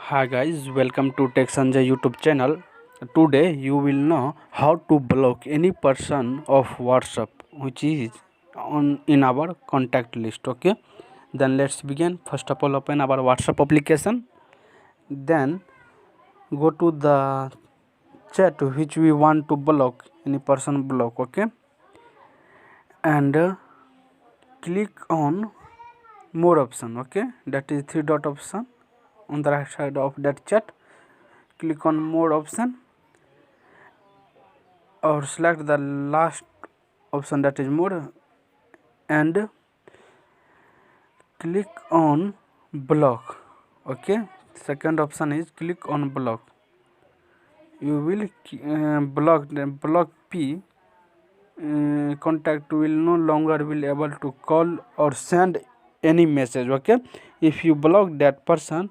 Hi guys, welcome to Tech Sunjay YouTube channel. Today you will know how to block any person of WhatsApp which is on in our contact list. Okay, then let's begin. First of all, open our WhatsApp application. Then go to the chat which we want to block, any person block. Okay, and click on more option. Okay, that is three dot option on the right side of that chat. Click on more option or select the last option, that is more, and click on block. Okay, second option is click on block. You will block p contact will no longer will able to call or send any message. Okay, if you block that person,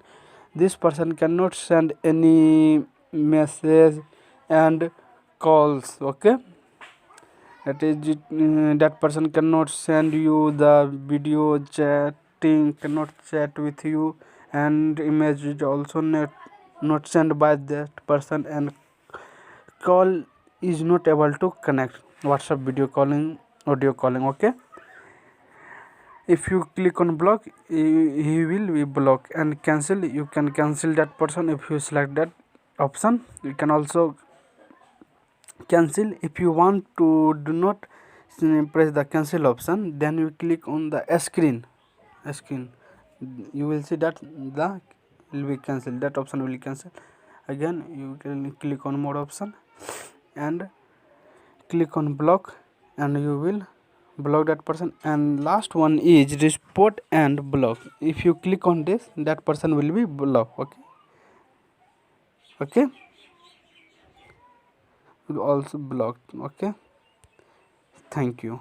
this person cannot send any message and calls. Okay, that is that person cannot send you the video chatting, cannot chat with you, and image is also not sent by that person, and call is not able to connect WhatsApp video calling, audio calling. Okay, if you click on block, he will be blocked. And cancel, you can cancel that person. If you select that option, you can also cancel. If you want to do not press the cancel option, then you click on the screen, you will see that the will be cancelled, that option will cancel. Again you can click on more option and click on block, and you will block that person. And last one is report and block. If you click on this, that person will be blocked. Okay, will also blocked. Okay, thank you.